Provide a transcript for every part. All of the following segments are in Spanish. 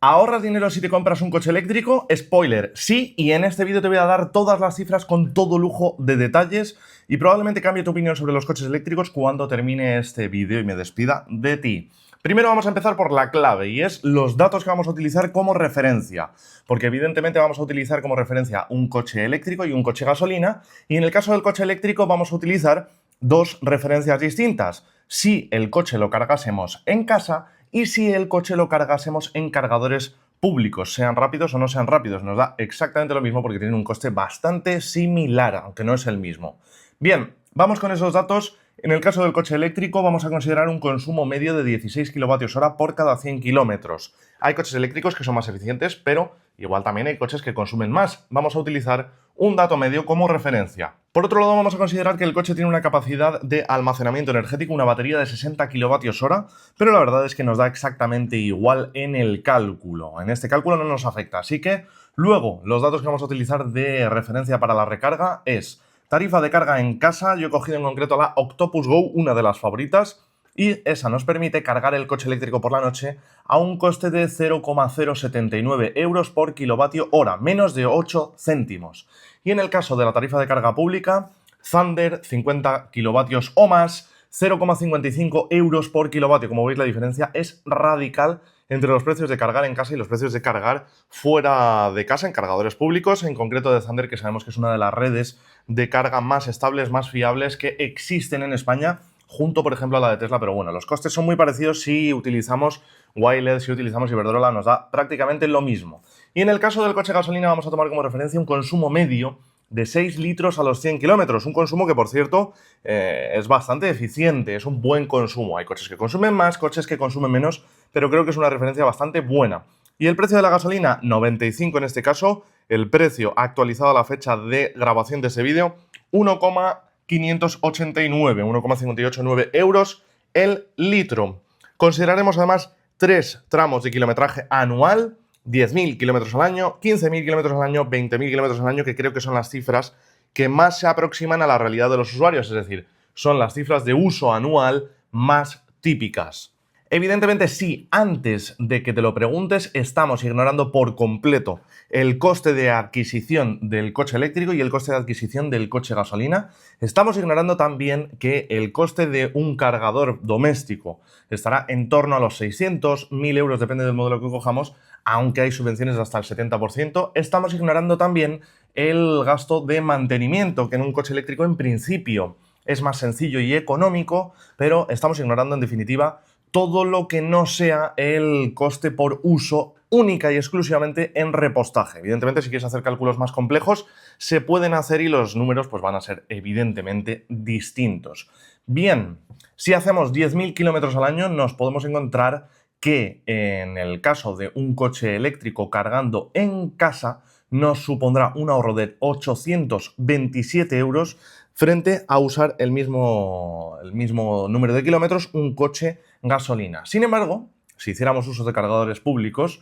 ¿Ahorras dinero si te compras un coche eléctrico? Spoiler, sí, y en este vídeo te voy a dar todas las cifras con todo lujo de detalles y probablemente cambie tu opinión sobre los coches eléctricos cuando termine este vídeo y me despida de ti. Primero vamos a empezar por la clave y es los datos que vamos a utilizar como referencia, porque evidentemente vamos a utilizar como referencia un coche eléctrico y un coche gasolina, y en el caso del coche eléctrico vamos a utilizar dos referencias distintas. Si el coche lo cargásemos en casa y si el coche lo cargásemos en cargadores públicos, sean rápidos o no sean rápidos. Nos da exactamente lo mismo porque tienen un coste bastante similar, aunque no es el mismo. Bien, vamos con esos datos. En el caso del coche eléctrico vamos a considerar un consumo medio de 16 kWh por cada 100 kilómetros. Hay coches eléctricos que son más eficientes, pero igual también hay coches que consumen más. Vamos a utilizar un dato medio como referencia. Por otro lado, vamos a considerar que el coche tiene una capacidad de almacenamiento energético, una batería de 60 kWh, pero la verdad es que nos da exactamente igual en el cálculo. En este cálculo no nos afecta, así que luego los datos que vamos a utilizar de referencia para la recarga es tarifa de carga en casa. Yo he cogido en concreto la Octopus Go, una de las favoritas, y esa nos permite cargar el coche eléctrico por la noche a un coste de 0,079 euros por kilovatio hora, menos de 8 céntimos. Y en el caso de la tarifa de carga pública, Thunder, 50 kilovatios o más, 0,55 euros por kilovatio. Como veis, la diferencia es radical entre los precios de cargar en casa y los precios de cargar fuera de casa en cargadores públicos, en concreto de Thunder, que sabemos que es una de las redes de carga más estables, más fiables que existen en España, junto, por ejemplo, a la de Tesla, pero bueno, los costes son muy parecidos si utilizamos Wiled, si utilizamos Iberdrola, nos da prácticamente lo mismo. Y en el caso del coche gasolina vamos a tomar como referencia un consumo medio de 6 litros a los 100 kilómetros, un consumo que, por cierto, es bastante eficiente, es un buen consumo. Hay coches que consumen más, coches que consumen menos, pero creo que es una referencia bastante buena. Y el precio de la gasolina, 95 en este caso, el precio actualizado a la fecha de grabación de ese vídeo, 1,589, 1,589 euros el litro. Consideraremos además 3 tramos de kilometraje anual, 10.000 kilómetros al año, 15.000 kilómetros al año, 20.000 kilómetros al año, que creo que son las cifras que más se aproximan a la realidad de los usuarios, es decir, son las cifras de uso anual más típicas. Evidentemente, si antes de que te lo preguntes estamos ignorando por completo el coste de adquisición del coche eléctrico y el coste de adquisición del coche gasolina, estamos ignorando también que el coste de un cargador doméstico estará en torno a los 600, 1.000 euros, depende del modelo que cojamos, aunque hay subvenciones de hasta el 70%. Estamos ignorando también el gasto de mantenimiento, que en un coche eléctrico en principio es más sencillo y económico, pero estamos ignorando en definitiva todo lo que no sea el coste por uso única y exclusivamente en repostaje. Evidentemente, si quieres hacer cálculos más complejos, se pueden hacer y los números pues, van a ser evidentemente distintos. Bien, si hacemos 10.000 kilómetros al año, nos podemos encontrar que en el caso de un coche eléctrico cargando en casa, nos supondrá un ahorro de 827 euros frente a usar el mismo número de kilómetros un coche gasolina. Sin embargo, si hiciéramos uso de cargadores públicos,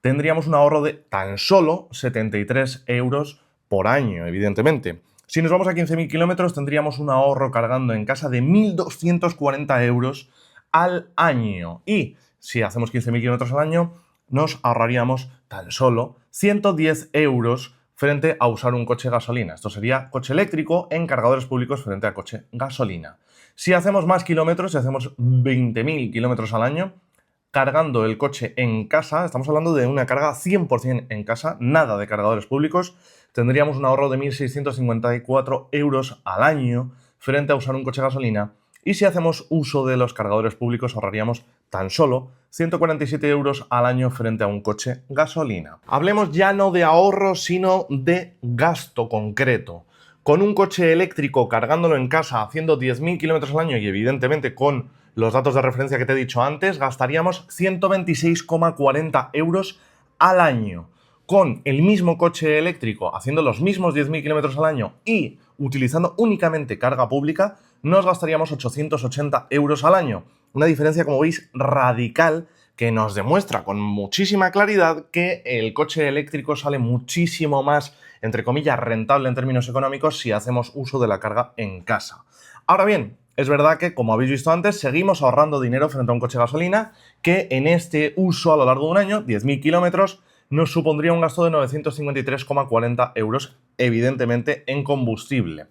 tendríamos un ahorro de tan solo 73 euros por año, evidentemente. Si nos vamos a 15.000 kilómetros, tendríamos un ahorro cargando en casa de 1.240 euros al año. Y si hacemos 15.000 kilómetros al año, nos ahorraríamos tan solo 110 euros frente a usar un coche gasolina. Esto sería coche eléctrico en cargadores públicos frente a coche gasolina. Si hacemos más kilómetros, si hacemos 20.000 kilómetros al año, cargando el coche en casa, estamos hablando de una carga 100% en casa, nada de cargadores públicos, tendríamos un ahorro de 1.654 euros al año frente a usar un coche gasolina. Y si hacemos uso de los cargadores públicos, ahorraríamos tan solo 147 euros al año frente a un coche gasolina. Hablemos ya no de ahorro, sino de gasto concreto. Con un coche eléctrico cargándolo en casa, haciendo 10.000 kilómetros al año y evidentemente con los datos de referencia que te he dicho antes, gastaríamos 126,40 euros al año. Con el mismo coche eléctrico, haciendo los mismos 10.000 kilómetros al año y utilizando únicamente carga pública, nos gastaríamos 880 euros al año. Una diferencia, como veis, radical, que nos demuestra con muchísima claridad que el coche eléctrico sale muchísimo más, entre comillas, rentable en términos económicos si hacemos uso de la carga en casa. Ahora bien, es verdad que, como habéis visto antes, seguimos ahorrando dinero frente a un coche de gasolina que en este uso a lo largo de un año, 10.000 kilómetros, nos supondría un gasto de 953,40 euros, evidentemente, en combustible.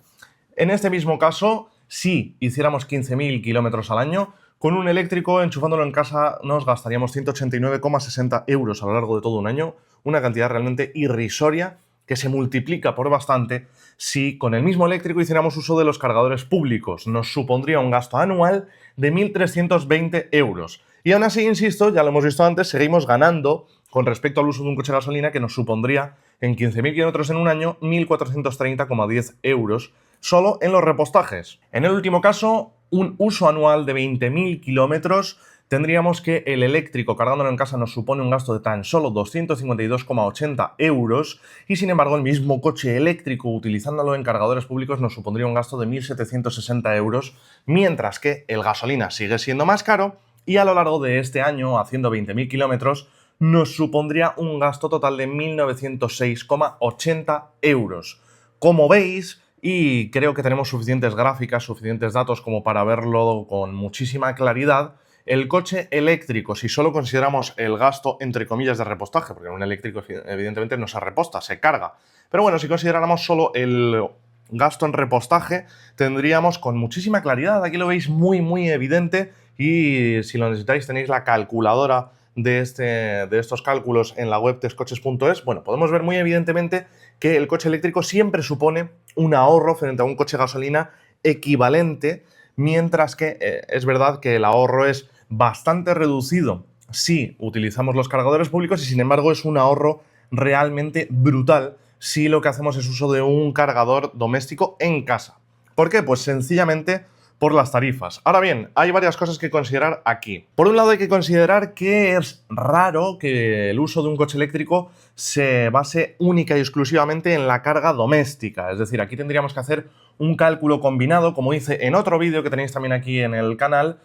En este mismo caso, si hiciéramos 15.000 kilómetros al año, con un eléctrico enchufándolo en casa nos gastaríamos 189,60 euros a lo largo de todo un año, una cantidad realmente irrisoria que se multiplica por bastante si con el mismo eléctrico hiciéramos uso de los cargadores públicos. Nos supondría un gasto anual de 1.320 euros. Y aún así, insisto, ya lo hemos visto antes, seguimos ganando con respecto al uso de un coche de gasolina que nos supondría en 15.000 kilómetros en un año 1.430,10 euros solo en los repostajes. En el último caso, un uso anual de 20.000 kilómetros, tendríamos que el eléctrico cargándolo en casa nos supone un gasto de tan solo 252,80 euros y sin embargo el mismo coche eléctrico utilizándolo en cargadores públicos nos supondría un gasto de 1.760 euros, mientras que el gasolina sigue siendo más caro y a lo largo de este año, haciendo 20.000 kilómetros, nos supondría un gasto total de 1.906,80 euros. Como veis, y creo que tenemos suficientes gráficas, suficientes datos como para verlo con muchísima claridad, el coche eléctrico, si solo consideramos el gasto entre comillas de repostaje, porque un eléctrico evidentemente no se reposta, se carga, pero bueno, si consideráramos solo el gasto en repostaje, tendríamos con muchísima claridad, aquí lo veis muy evidente y si lo necesitáis tenéis la calculadora de estos cálculos en la web tescoches.es, bueno, podemos ver muy evidentemente que el coche eléctrico siempre supone un ahorro frente a un coche gasolina equivalente, mientras que es verdad que el ahorro es bastante reducido si utilizamos los cargadores públicos y sin embargo es un ahorro realmente brutal si lo que hacemos es uso de un cargador doméstico en casa. ¿Por qué? Pues sencillamente por las tarifas. Ahora bien, hay varias cosas que considerar aquí. Por un lado hay que considerar que es raro que el uso de un coche eléctrico se base única y exclusivamente en la carga doméstica. Es decir, aquí tendríamos que hacer un cálculo combinado, como hice en otro vídeo que tenéis también aquí en el canal.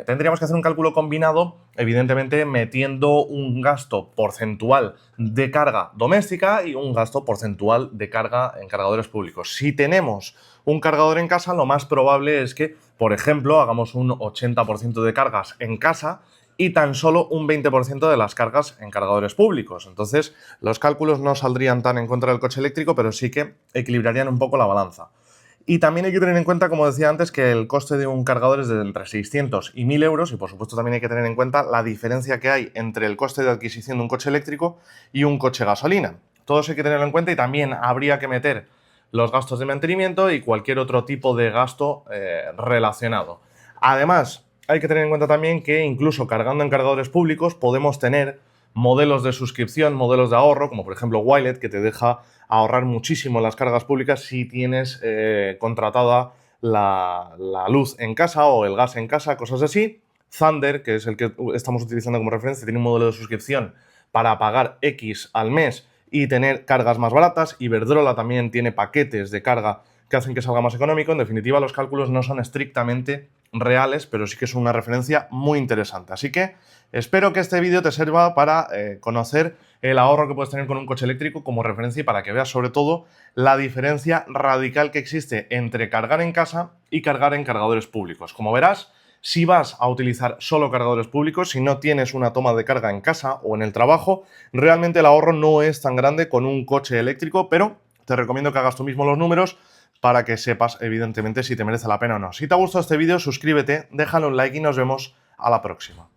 Tendríamos que hacer un cálculo combinado, evidentemente metiendo un gasto porcentual de carga doméstica y un gasto porcentual de carga en cargadores públicos. Si tenemos un cargador en casa, lo más probable es que, por ejemplo, hagamos un 80% de cargas en casa y tan solo un 20% de las cargas en cargadores públicos. Entonces, los cálculos no saldrían tan en contra del coche eléctrico, pero sí que equilibrarían un poco la balanza. Y también hay que tener en cuenta, como decía antes, que el coste de un cargador es de entre 600 y 1.000 euros y por supuesto también hay que tener en cuenta la diferencia que hay entre el coste de adquisición de un coche eléctrico y un coche gasolina. Todo eso hay que tenerlo en cuenta y también habría que meter los gastos de mantenimiento y cualquier otro tipo de gasto relacionado. Además, hay que tener en cuenta también que incluso cargando en cargadores públicos podemos tener modelos de suscripción, modelos de ahorro, como por ejemplo Wilet, que te deja ahorrar muchísimo en las cargas públicas si tienes contratada la luz en casa o el gas en casa, cosas así. Thunder, que es el que estamos utilizando como referencia, tiene un modelo de suscripción para pagar X al mes y tener cargas más baratas. Iberdrola también tiene paquetes de carga que hacen que salga más económico. En definitiva, los cálculos no son estrictamente reales, pero sí que es una referencia muy interesante. Así que espero que este vídeo te sirva para conocer el ahorro que puedes tener con un coche eléctrico como referencia y para que veas sobre todo la diferencia radical que existe entre cargar en casa y cargar en cargadores públicos. Como verás, si vas a utilizar solo cargadores públicos, si no tienes una toma de carga en casa o en el trabajo, realmente el ahorro no es tan grande con un coche eléctrico, pero te recomiendo que hagas tú mismo los números para que sepas, evidentemente, si te merece la pena o no. Si te ha gustado este vídeo, suscríbete, déjale un like y nos vemos a la próxima.